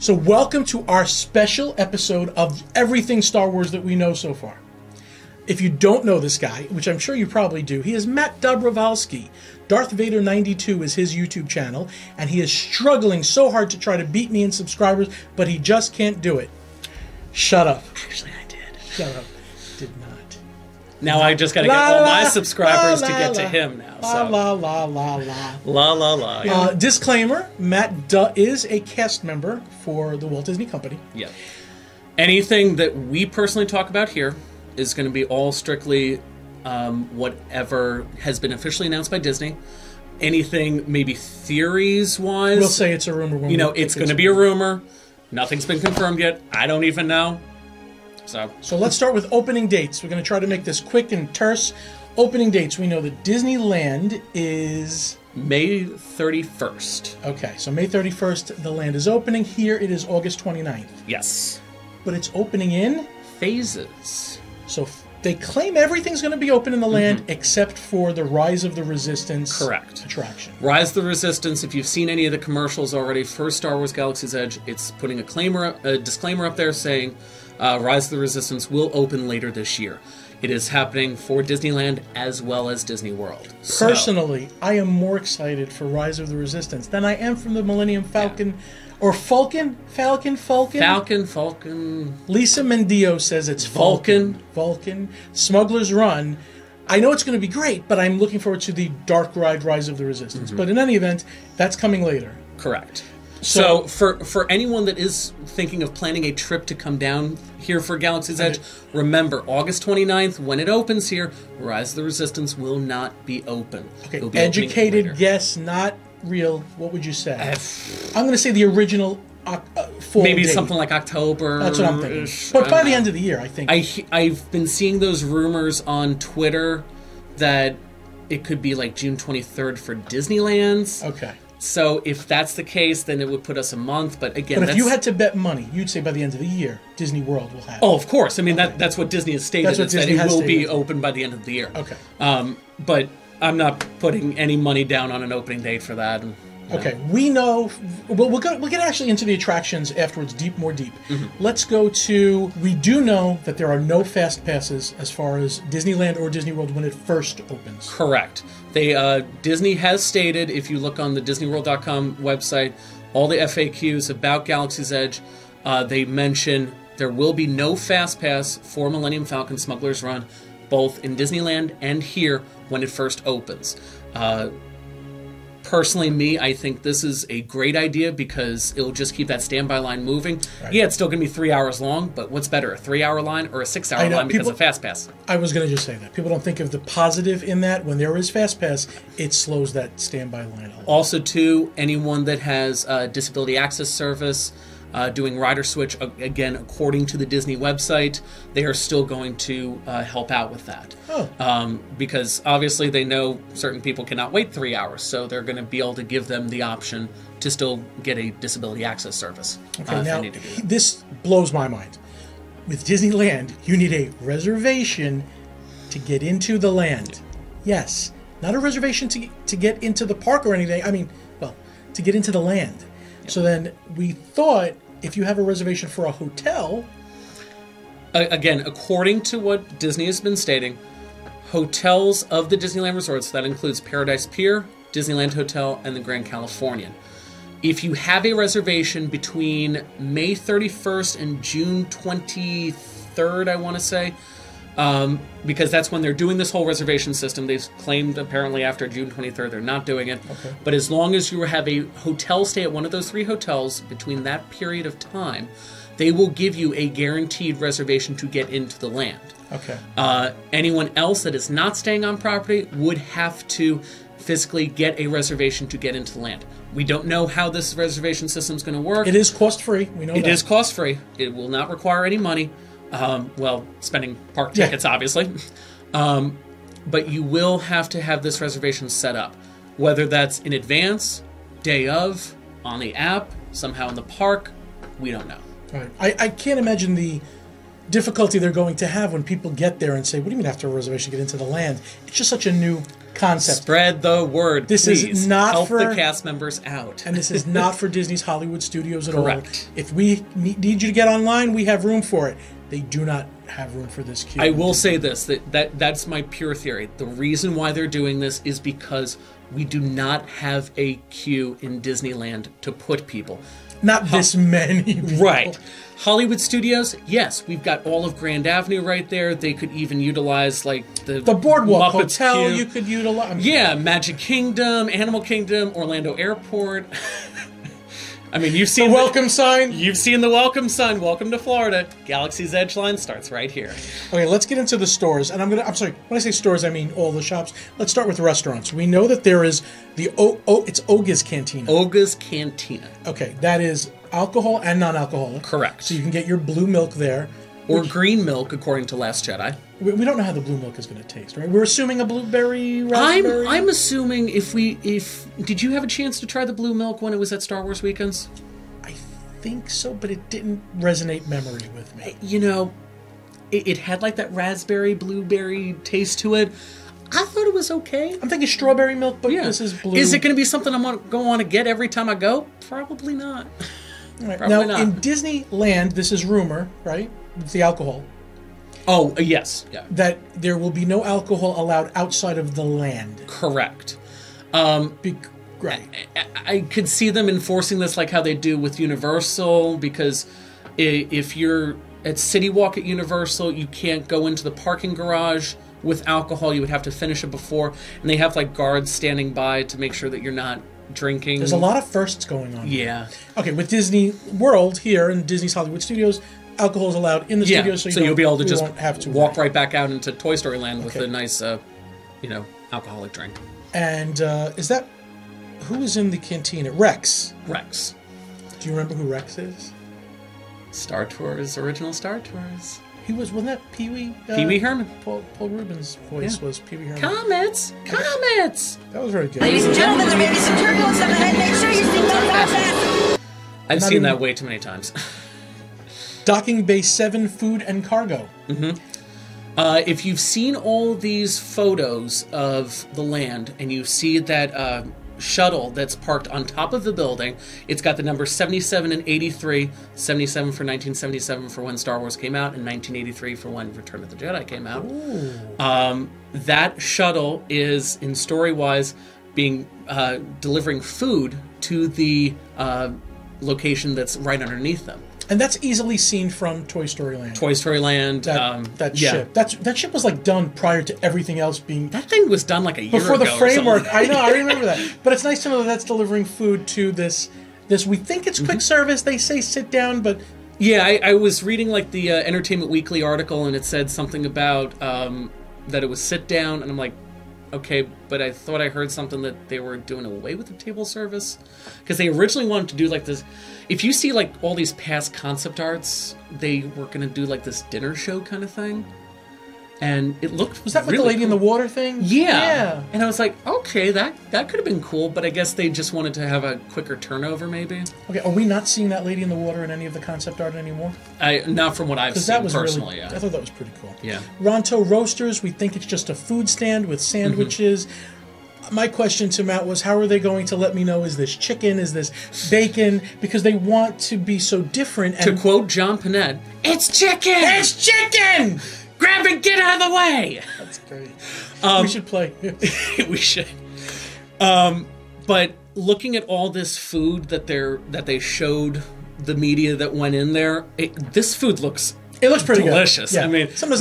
So welcome to our special episode of everything Star Wars that we know so far. If you don't know this guy, which I'm sure you probably do, he is Matt Dobrovolsky. Darth Vader 92 is his YouTube channel, and he is struggling so hard to try to beat me in subscribers, but he just can't do it. Shut up. Actually, I did. Shut up. Did not. Now I just got to get all my subscribers to get to him now. La la la la la. La la la. Disclaimer, Matt is a cast member for the Walt Disney Company. Yeah. Anything that we personally talk about here is going to be all strictly whatever has been officially announced by Disney. Anything maybe theories-wise. We'll say it's a rumor. You know, it's going to be a rumor. Nothing's been confirmed yet. I don't even know. So let's start with opening dates. We're going to try to make this quick and terse. Opening dates. We know that Disneyland is May 31st. Okay, so May 31st, the land is opening. Here it is August 29th. Yes. But it's opening in phases. So they claim everything's going to be open in the land except for the Rise of the Resistance attraction. Rise of the Resistance, if you've seen any of the commercials already for Star Wars Galaxy's Edge, it's putting a disclaimer up there saying Rise of the Resistance will open later this year. It is happening for Disneyland as well as Disney World. Personally, I am more excited for Rise of the Resistance than I am from the Millennium Falcon. Yeah. Or Falcon? Falcon? Lisa Mendillo says it's Vulcan. Smuggler's Run. I know it's going to be great, but I'm looking forward to the Dark Ride Rise of the Resistance. But in any event, that's coming later. Correct. So for anyone that is thinking of planning a trip to come down here for Galaxy's Edge, remember, August 29th, when it opens here, Rise of the Resistance will not be open. Okay, educated guess, not real. What would you say? I'm going to say the original full maybe date. Something like October. That's what I'm thinking. But by the end of the year, I think. I've been seeing those rumors on Twitter that it could be like June 23rd for Disneyland's. Okay. So if that's the case, then it would put us a month. But again, if you had to bet money, you'd say by the end of the year, Disney World will have. Oh, of course. I mean, that's what Disney has stated. That it will be open by the end of the year. Okay. But I'm not putting any money down on an opening date for that. Okay, we know. We'll get actually into the attractions afterwards, more deep. Let's go to. We do know that there are no fast passes as far as Disneyland or Disney World when it first opens. Correct. Disney has stated, if you look on the DisneyWorld.com website, all the FAQs about Galaxy's Edge, they mention there will be no fast pass for Millennium Falcon Smuggler's Run, both in Disneyland and here when it first opens. Personally, I think this is a great idea because it'll just keep that standby line moving. Right. Yeah, it's still going to be 3 hours long, but what's better, a 3-hour line or a 6-hour line because of FastPass? I was going to just say that. People don't think of the positive in that. When there is FastPass, it slows that standby line a lot. Also, too, anyone that has disability access service, doing rider switch, again, according to the Disney website, they are still going to help out with that. Oh. Because obviously they know certain people cannot wait 3 hours, so they're going to be able to give them the option to still get a disability access service. Okay, now, this blows my mind. With Disneyland, you need a reservation to get into the land. Yes, not a reservation to get into the park or anything. I mean, well, to get into the land. So then we thought if you have a reservation for a hotel... Again, according to what Disney has been stating, hotels of the Disneyland resorts, that includes Paradise Pier, Disneyland Hotel, and the Grand Californian. If you have a reservation between May 31st and June 23rd, I want to say, because that's when they're doing this whole reservation system. They've claimed apparently after June 23rd they're not doing it. Okay. But as long as you have a hotel stay at one of those 3 hotels between that period of time, they will give you a guaranteed reservation to get into the land. Okay. Anyone else that is not staying on property would have to physically get a reservation to get into the land. We don't know how this reservation system is going to work. It is cost-free. We know that. It is cost-free. It will not require any money. Well, spending park tickets, obviously. But you will have to have this reservation set up. Whether that's in advance, day of, on the app, somehow in the park, we don't know. Right. I can't imagine the difficulty they're going to have when people get there and say, what do you mean after a reservation get into the land? It's just such a new concept. Spread the word, this please. Is not help for the cast members out. And this is not for Disney's Hollywood Studios at Correct. all. If we need you to get online, we have room for it. They do not have room for this queue. I will say this, that's my pure theory. The reason why they're doing this is because we do not have a queue in Disneyland to put people. Not this many people. Right. Hollywood Studios, yes, we've got all of Grand Avenue right there. They could even utilize, like, the Boardwalk Muppets Hotel queue. you could utilize. Yeah, Magic Kingdom, Animal Kingdom, Orlando Airport. I mean, you've seen the welcome sign. You've seen the welcome sign. Welcome to Florida. Galaxy's Edge line starts right here. Okay, let's get into the stores. And I'm sorry, when I say stores, I mean all the shops. Let's start with restaurants. We know that there is the it's Oga's Cantina. Oga's Cantina. Okay, that is alcohol and non-alcoholic. Correct. So you can get your blue milk there. Or green milk, according to Last Jedi. We don't know how the blue milk is going to taste, right? We're assuming a blueberry, raspberry. I'm assuming if did you have a chance to try the blue milk when it was at Star Wars Weekends? I think so, but it didn't resonate memory with me. You know, it had like that raspberry, blueberry taste to it. I thought it was okay. I'm thinking strawberry milk, but this is blue. Is it going to be something I'm going to go on to get every time I go? Probably not. Right. Probably now, not. in Disneyland, this is rumor, right? It's the alcohol. Oh, yes. Yeah. That there will be no alcohol allowed outside of the land. Correct. Right. I could see them enforcing this like how they do with Universal, because if you're at City Walk at Universal, you can't go into the parking garage with alcohol. You would have to finish it before. And they have like guards standing by to make sure that you're not drinking. There's a lot of firsts going on. Yeah. Okay, with Disney World here in Disney's Hollywood Studios, alcohol is allowed in the studio, so you'll be able to just have to walk right back out into Toy Story Land with a nice, alcoholic drink. And who is in the cantina? Rex. Rex. Do you remember who Rex is? Star Tours, original Star Tours. Wasn't that Pee-wee? Pee-wee Herman. Paul Rubin's voice was Pee-wee Herman. Comets! That was very good. Ladies and gentlemen, there may be some turbulence on the head. Make sure your seatbelts are fastened. I've seen that way too many times. Docking Bay 7 food and cargo. Mm-hmm. If you've seen all these photos of the land and you see that shuttle that's parked on top of the building, it's got the numbers 77 and 83. 77 for 1977 for when Star Wars came out, and 1983 for when Return of the Jedi came out. That shuttle is, in story-wise, being delivering food to the location that's right underneath them. And that's easily seen from Toy Story Land. Toy Story Land. That ship. That ship was like done prior to everything else being... That thing was done like a year before ago. Before the framework. I know, I remember that. But it's nice to know that that's delivering food to this. We think it's quick service. They say sit down, but... Yeah, I was reading like the Entertainment Weekly article, and it said something about that it was sit down, and I'm like, okay, but I thought I heard something that they were doing away with the table service, because they originally wanted to do like this. If you see like all these past concept arts, they were going to do like this dinner show kind of thing, and it looked was that really like the Lady in cool. the Water thing? Yeah, and I was like, okay, that could have been cool, but I guess they just wanted to have a quicker turnover, maybe. Okay, are we not seeing that Lady in the Water in any of the concept art anymore? Not from what I've seen that was personally. Really, yeah, I thought that was pretty cool. Yeah, Ronto Roasters, we think it's just a food stand with sandwiches. My question to Matt was, how are they going to let me know, is this chicken, is this bacon? Because they want to be so different. And to quote John Panette, it's chicken! It's chicken! Grab and get out of the way! That's great. We should play. We should. But looking at all this food that they showed the media that went in there, this food looks... It looks pretty delicious. Good. Yeah. I mean, some of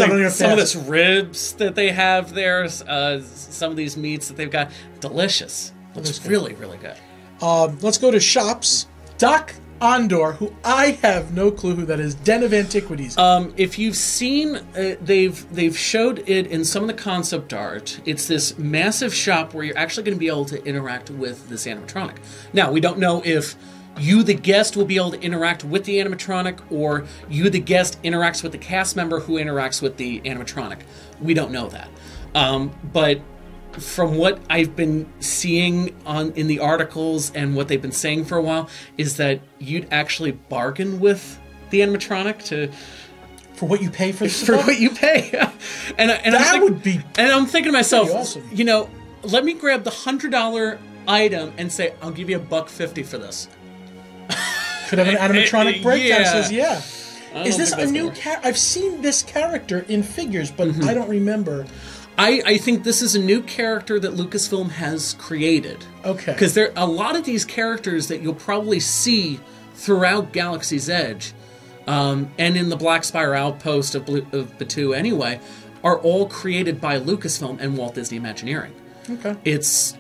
this ribs that they have there, some of these meats that they've got, delicious. Looks really, really good. Let's go to shops. Dock Ondar, who I have no clue who that is. Den of Antiquities. If you've seen, they've showed it in some of the concept art. It's this massive shop where you're actually going to be able to interact with this animatronic. Now, we don't know if you, the guest, will be able to interact with the animatronic, or you, the guest, interacts with the cast member who interacts with the animatronic. We don't know that. But from what I've been seeing in the articles and what they've been saying for a while, is that you'd actually bargain with the animatronic for what you pay for this for what you pay. and that would be. And I'm thinking to myself, awesome. You know, let me grab the $100 item and say, I'll give you $1.50 for this. Could have an animatronic breakdown. Yeah. Says, yeah. Is this a new character? I've seen this character in figures, but I don't remember. I think this is a new character that Lucasfilm has created. Okay. Because there are a lot of these characters that you'll probably see throughout Galaxy's Edge, and in the Black Spire Outpost of Batuu anyway, are all created by Lucasfilm and Walt Disney Imagineering. Okay.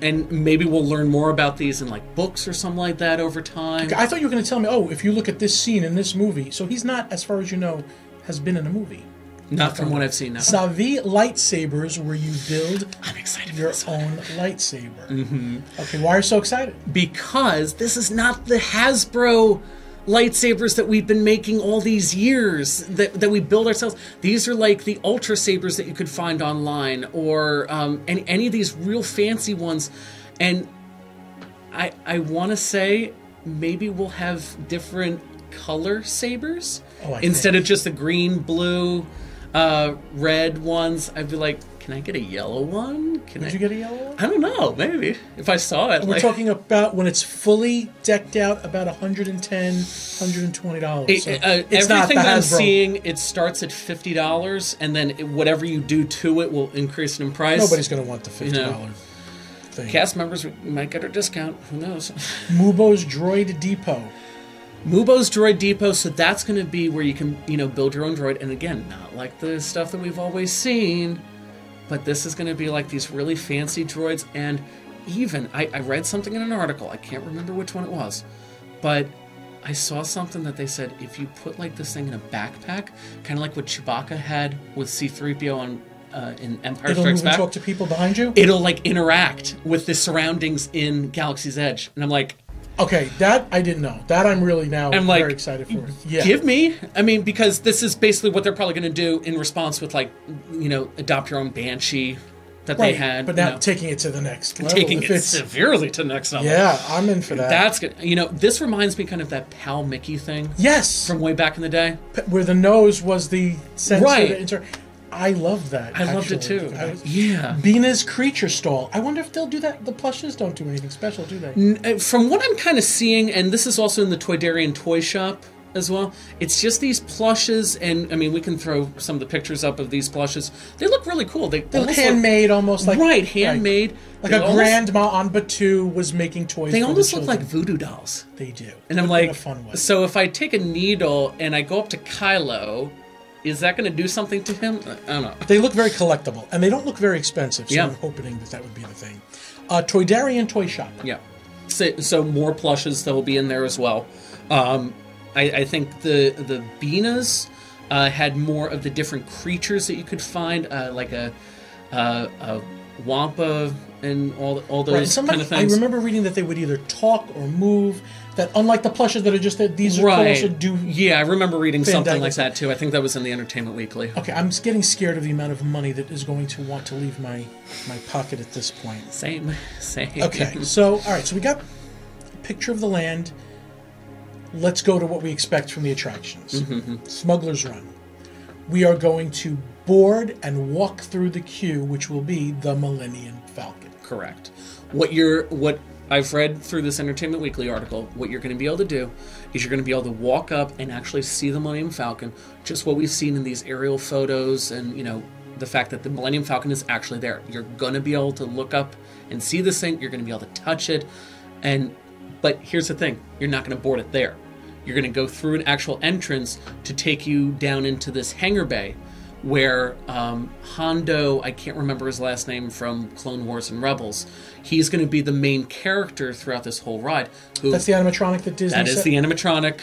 And maybe we'll learn more about these in like books or something like that over time. Okay, I thought you were going to tell me, if you look at this scene in this movie, so he's not, as far as you know, has been in a movie. Not from what I've seen now. Savi lightsabers, where you build I'm excited your own lightsaber. Mm-hmm. Okay, why are you so excited? Because this is not the Hasbro lightsabers that we've been making all these years, that we build ourselves. These are like the Ultra Sabers that you could find online, or any of these real fancy ones. And I want to say maybe we'll have different color sabers instead of just the green, blue, red ones. I'd be like, can I get a yellow one? Would you get a yellow one? I don't know. Maybe if I saw it. We're talking about when it's fully decked out, about $110, $120. So everything that I'm seeing, it starts at $50, and then whatever you do to it will increase in price. Nobody's going to want the $50 thing. Cast members might get a discount. Who knows? Mubo's Droid Depot. Mubo's Droid Depot, so that's going to be where you can, build your own droid. And again, not like the stuff that we've always seen, but this is going to be like these really fancy droids. And even, I read something in an article, I can't remember which one it was, but I saw something that they said if you put like this thing in a backpack, kind of like what Chewbacca had with C-3PO in Empire It'll Strikes move Back. And talk to people behind you? It'll like interact with the surroundings in Galaxy's Edge. And I'm like, okay, that I didn't know. That I'm really now very excited for. Yeah. Give me. I mean, because this is basically what they're probably going to do in response with, like, adopt your own Banshee that they had. But now taking it to the next level. Taking it severely to the next level. Yeah, I'm in for that. That's good. This reminds me kind of that Pal Mickey thing. Yes. From way back in the day. Where the nose was the sensor. Right. I love that. I loved it too. Yeah. Bina's Creature Stall. I wonder if they'll do that. The plushes don't do anything special, do they? From what I'm kind of seeing, and this is also in the Toydarian toy shop as well, it's just these plushes, and I mean, we can throw some of the pictures up of these plushes. They look really cool. They look handmade, almost like handmade. Like a grandma on Batuu was making toys. They almost look like voodoo dolls. They do. And I'm like, in a fun way. So if I take a needle and I go up to Kylo, is that going to do something to him? I don't know. They look very collectible, and they don't look very expensive, so I'm hoping that would be the thing. Toydarian Toy Shop. Yeah. So more plushes that will be in there as well. I think the Binas had more of the different creatures that you could find, like a Wampa and all those kind of things. I remember reading that they would either talk or move. That unlike the plushes that are just that these are also do. Yeah, I remember reading something like that too. I think that was in the Entertainment Weekly. Okay, I'm getting scared of the amount of money that is going to want to leave my pocket at this point. Same. Okay, so all right, so we got a picture of the land. Let's go to what we expect from the attractions. Mm-hmm. Smuggler's Run. We are going to board and walk through the queue, which will be the Millennium Falcon. Correct. What I've read through this Entertainment Weekly article, what you're going to be able to do is you're going to be able to walk up and actually see the Millennium Falcon, just what we've seen in these aerial photos and, the fact that the Millennium Falcon is actually there. You're going to be able to look up and see this thing. You're going to be able to touch it. But here's the thing. You're not going to board it there. You're going to go through an actual entrance to take you down into this hangar bay where Hondo, I can't remember his last name from Clone Wars and Rebels, he's going to be the main character throughout this whole ride. That's the animatronic that Disney That is the animatronic.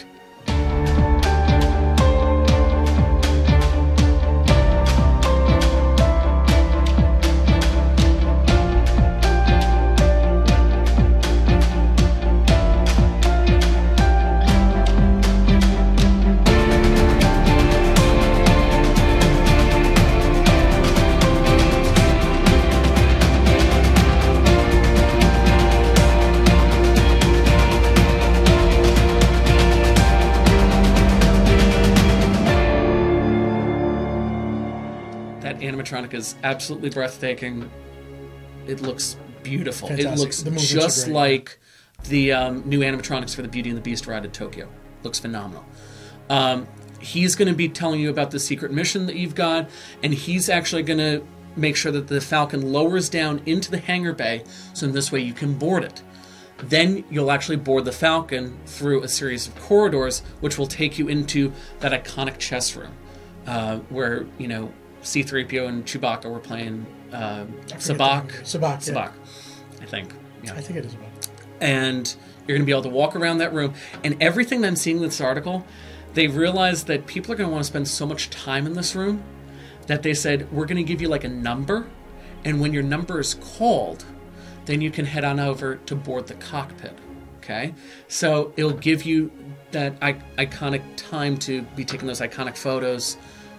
Animatronic is absolutely breathtaking. It looks beautiful. Fantastic. It looks just like the new animatronics for the Beauty and the Beast ride at Tokyo. Looks phenomenal. He's going to be telling you about the secret mission that you've got, and he's actually going to make sure that the Falcon lowers down into the hangar bay, so in this way you can board it. Then you'll actually board the Falcon through a series of corridors, which will take you into that iconic chess room, where, you know, C-3PO and Chewbacca were playing Sabacc. Sabacc, I think. Yeah. I think it is Sabacc. And you're going to be able to walk around that room. And everything that I'm seeing in this article, they realized that people are going to want to spend so much time in this room that they said, we're going to give you like a number. And when your number is called, then you can head on over to board the cockpit. Okay? So it'll give you that iconic time to be taking those iconic photos.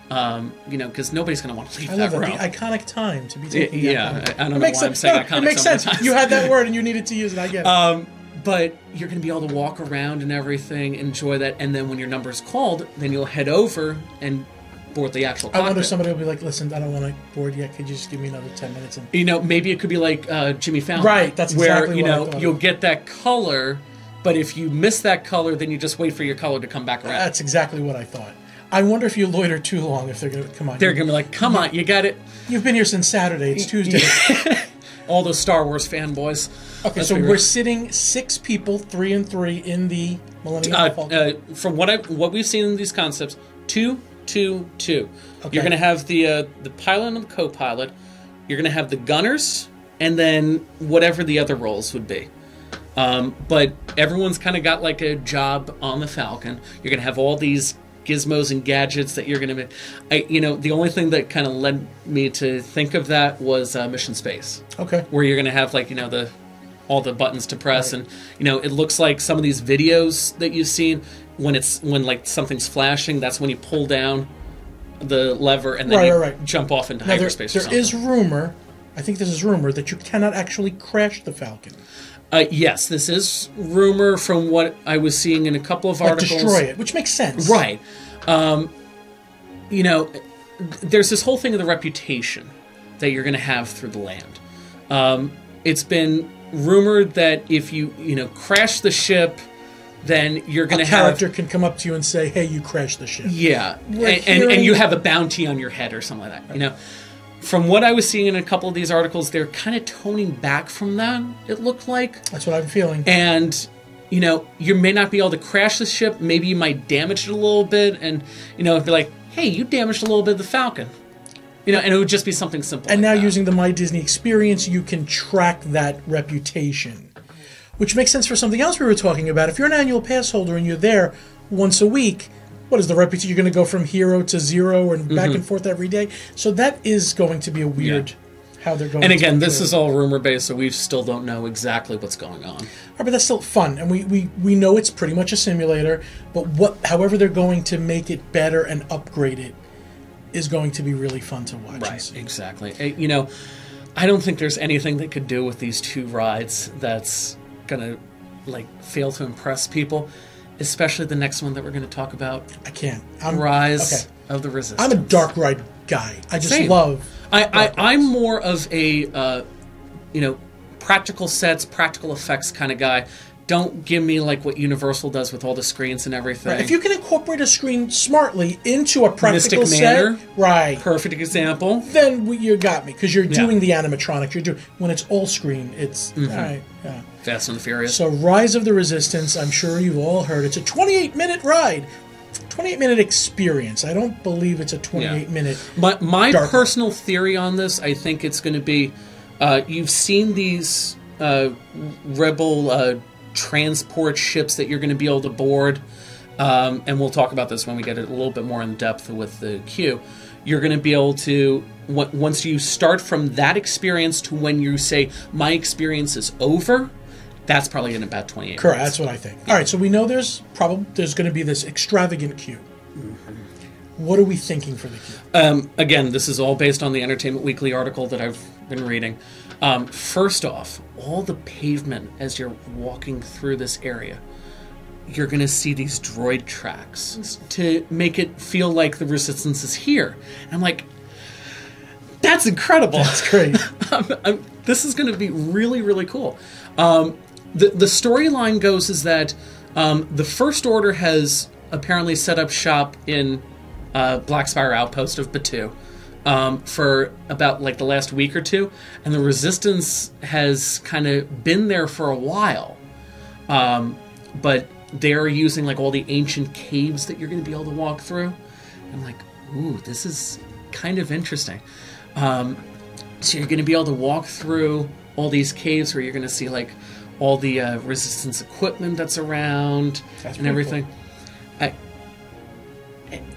You know, because nobody's going to want to leave that room. The iconic time to be taking. Yeah, I don't know why I'm saying iconic. It makes sense. You had that word and you needed to use it. I get it. But you're going to be able to walk around and everything, enjoy that, and then when your number's called, then you'll head over and board the actual cockpit. I wonder if somebody will be like, "Listen, I don't want to board yet. Could you just give me another 10 minutes?" And you know, maybe it could be like Jimmy Fallon, right? That's exactly where you what know you'll get that color, but if you miss that color, then you just wait for your color to come back around. That's exactly what I thought. I wonder if you loiter too long, if they're going to come on. They're going to be like, come on, you got it. You've been here since Saturday. It's Tuesday. All those Star Wars fanboys. Okay, so we're sitting 6 people, 3 and 3 in the Millennium Falcon. From what we've seen in these concepts, 2, 2, 2. Okay. You're going to have the pilot and the co-pilot. You're going to have the gunners, and then whatever the other roles would be. But everyone's kind of got like a job on the Falcon. You're going to have all these gizmos and gadgets that you're going to make. You know, the only thing that kind of led me to think of that was Mission Space. Okay. Where you're going to have like, you know, all the buttons to press, right. And you know, it looks like some of these videos that you've seen when like something's flashing, that's when you pull down the lever and then you jump off into hyperspace. There is rumor, I think this is rumor, that you cannot actually crash the Falcon. Yes, this is rumor from what I was seeing in a couple of articles. Destroy it, which makes sense. Right. You know, there's this whole thing of the reputation that you're going to have through the land. It's been rumored that if you crash the ship, then you're going to have... A character can come up to you and say, hey, you crashed the ship. Yeah, and you have a bounty on your head or something like that, you know. From what I was seeing in a couple of these articles, they're kind of toning back from that, it looked like. That's what I'm feeling. And, you know, you may not be able to crash the ship. Maybe you might damage it a little bit. And, you know, it'd be like, hey, you damaged a little bit of the Falcon. You know, and it would just be something simple. And like now that. Using the My Disney experience, you can track that reputation. Which makes sense for something else we were talking about. If you're an annual pass holder and you're there once a week... What is the reputation? You're going to go from hero to zero and back and forth every day. So that is going to be a weird how they're going. And again, this is all rumor based, so we still don't know exactly what's going on. Right, but that's still fun, and we know it's pretty much a simulator. But however they're going to make it better and upgrade it is going to be really fun to watch. Right, exactly. You know, I don't think there's anything they could do with these two rides that's going to like fail to impress people. Especially the next one that we're going to talk about. I can't. Rise of the Resistance. I'm a dark ride guy. I just love. I'm more of a practical sets, practical effects kind of guy. Don't give me like what Universal does with all the screens and everything. Right. If you can incorporate a screen smartly into a practical Mystic Manor, right? Perfect example. Then you got me because you're doing the animatronics. You're doing when it's all screen. It's all right. Yeah. Fast and Furious. So Rise of the Resistance. I'm sure you've all heard. It's a 28-minute ride. 28-minute experience. I don't believe it's a 28-minute. My personal theory on this, I think it's going to be, you've seen these Rebel transport ships that you're going to be able to board, and we'll talk about this when we get a little bit more in depth with the queue. You're going to be able to, once you start from that experience to when you say, my experience is over, that's probably in about 28 Correct, minutes. that's what I think. All right, so we know there's going to be this extravagant queue. What are we thinking for the queue? Again, this is all based on the Entertainment Weekly article that I've been reading. First off, all the pavement as you're walking through this area, you're going to see these droid tracks to make it feel like the Resistance is here. And I'm like, that's incredible. That's great. This is going to be really, really cool. The storyline goes is that the First Order has apparently set up shop in Black Spire Outpost of Batuu for about like the last week or two, and the Resistance has kind of been there for a while, but they're using like all the ancient caves that you're going to be able to walk through. I'm like, ooh, this is kind of interesting. So you're going to be able to walk through all these caves where you're going to see like all the Resistance equipment that's around and everything. Cool.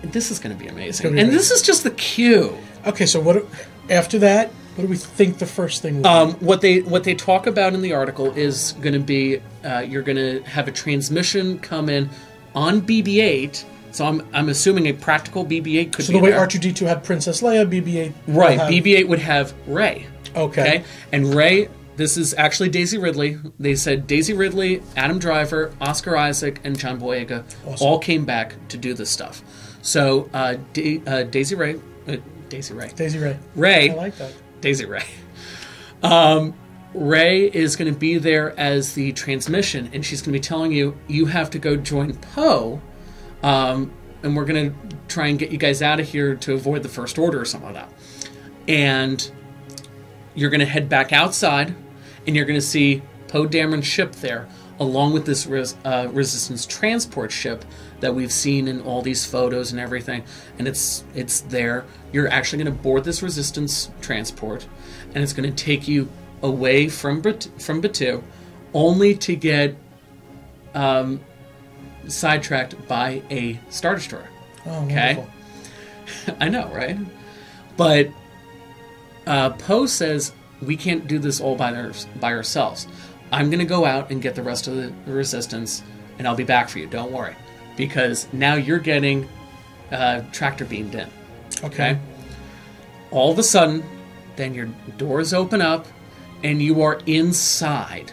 This is going to be amazing. And this is just the queue. Okay, so after that, what do we think the first thing will be? What they talk about in the article is going to be you're going to have a transmission come in on BB-8. So I'm assuming a practical BB-8 could be So the way there. R2-D2 had Princess Leia, BB-8 Right, BB-8 would have Rey. Okay. And Rey, this is actually Daisy Ridley. They said Daisy Ridley, Adam Driver, Oscar Isaac, and John Boyega all came back to do this stuff. So Daisy Ray. I like that. Daisy Ray. Rey is going to be there as the transmission, and she's going to be telling you, you have to go join Poe, and we're going to try and get you guys out of here to avoid the First Order or something like that. And you're going to head back outside, and you're going to see Poe Dameron's ship there, along with this Resistance transport ship that we've seen in all these photos and everything. And it's there. You're actually going to board this Resistance transport, and it's going to take you away from Batuu, only to get sidetracked by a Star Destroyer. Oh, okay. Wonderful. I know, right? But Poe says, we can't do this all by ourselves. I'm going to go out and get the rest of the Resistance, and I'll be back for you. Don't worry. Because now you're getting tractor beamed in. Okay? All of a sudden, then your doors open up, and you are inside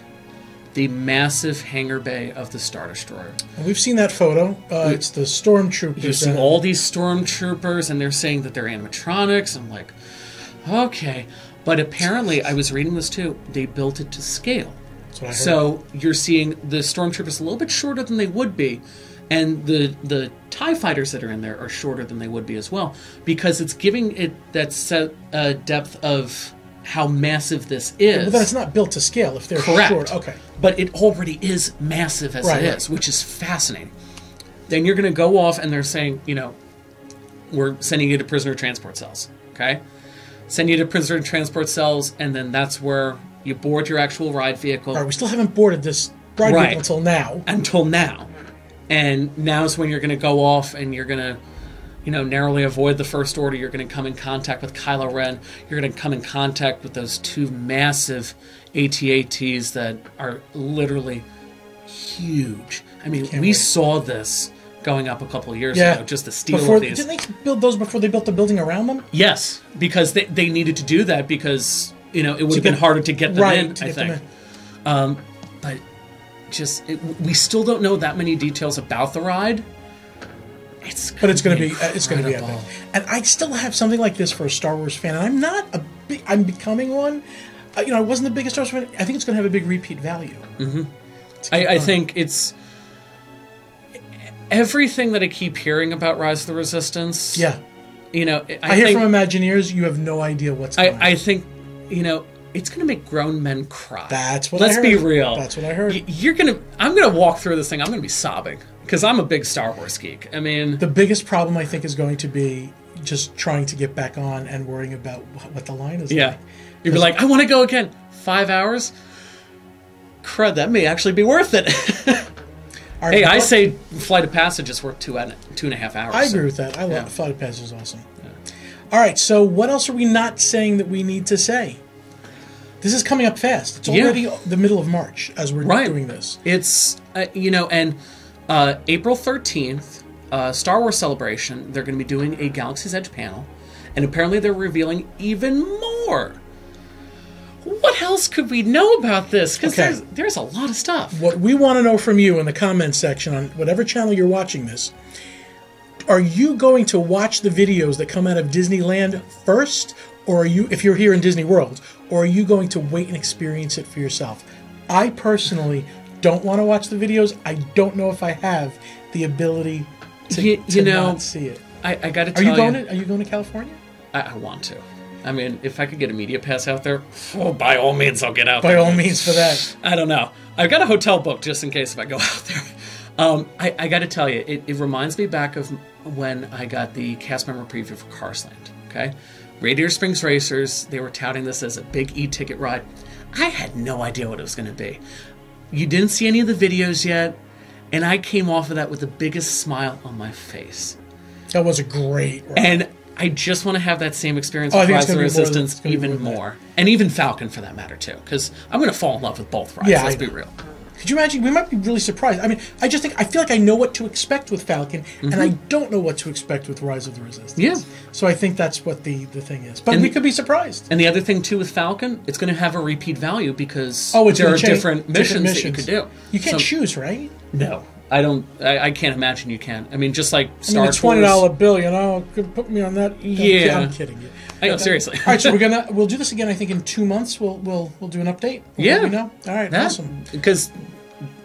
the massive hangar bay of the Star Destroyer. And we've seen that photo. It's the stormtroopers. You see all these stormtroopers, and they're saying that they're animatronics. I'm like, okay. But apparently, I was reading this too, they built it to scale. That's what I heard. So you're seeing the stormtroopers a little bit shorter than they would be, and the TIE fighters that are in there are shorter than they would be as well, because it's giving it that set depth of how massive this is. But then it's not built to scale if they're correct. short. Okay. But it already is massive as it is, which is fascinating. Then you're going to go off, and they're saying, we're sending you to prisoner transport cells. Okay? Send you to prisoner transport cells, and then that's where you board your actual ride vehicle. All right, we still haven't boarded this ride vehicle until now. Until now. And now's when you're going to go off, and you're going to, narrowly avoid the First Order. You're going to come in contact with Kylo Ren. You're going to come in contact with those two massive AT-ATs that are literally huge. I mean, we saw this going up a couple of years ago, just the steel of these. Didn't they build those before they built the building around them? Yes, because they needed to do that because, it would have been harder to get them in, I think. But we still don't know that many details about the ride. It's going to be epic. And I still have something like this for a Star Wars fan, and I'm not I'm becoming one. I wasn't the biggest Star Wars fan. I think it's going to have a big repeat value. Mm-hmm. I think it's everything that I keep hearing about Rise of the Resistance. Yeah. I hear from Imagineers, you have no idea what's going on. I think, it's going to make grown men cry. That's what I heard. Let's be real. That's what I heard. I'm going to walk through this thing. I'm going to be sobbing Because I'm a big Star Wars geek. I mean, The biggest problem, I think, is going to be just trying to get back on and worrying about what the line is yeah. like. You'd be like, I want to go again. 5 hours? Crud, that may actually be worth it. All right, Hey, I say Flight of Passage is worth 2.5 hours. I agree with that. I love Flight of Passage is awesome. All right, so what else are we not saying that we need to say? This is coming up fast. It's already the middle of March as we're doing this. It's, and April 13th, Star Wars Celebration, they're going to be doing a Galaxy's Edge panel, and apparently they're revealing even more. What else could we know about this? Because there's a lot of stuff. What we want to know from you in the comments section on whatever channel you're watching this, are you going to watch the videos that come out of Disneyland first, or are you, if you're here in Disney World, or are you going to wait and experience it for yourself? I personally don't want to watch the videos. I don't know if I have the ability to not see it. I got to tell you. Are you going to California? I want to. I mean, if I could get a media pass out there, by all means, I'll get out there. By all means for that. I don't know. I've got a hotel booked just in case if I go out there. I got to tell you, it reminds me back of when I got the cast member preview for Cars Land, okay? Radiator Springs Racers, they were touting this as a big e-ticket ride. I had no idea what it was going to be. You didn't see any of the videos yet, and I came off of that with the biggest smile on my face. That was a great ride. And I just want to have that same experience with Rise of the Resistance even more. And even Falcon, for that matter, too. Because I'm going to fall in love with both rides, let's be real. Could you imagine? We might be really surprised. I mean, I feel like I know what to expect with Falcon, and I don't know what to expect with Rise of the Resistance. Yeah. So I think that's what the thing is. But we could be surprised. And the other thing, too, with Falcon, it's going to have a repeat value because there are different missions that you could do. You can't choose, right? No. I don't. I can't imagine you can. I mean, just like Star Wars. A $20 bill, could put me on that. Yeah, I'm kidding you. Seriously. All right, so we'll do this again. I think in 2 months we'll do an update. Yeah. All right. Awesome. Because,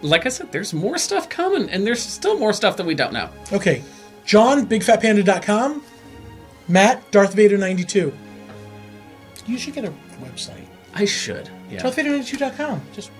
like I said, there's more stuff coming, and there's still more stuff that we don't know. Okay, John, BigFatPanda.com. Matt, Darth Vader 92. You should get a website. I should. Yeah. DarthVader92.com. Just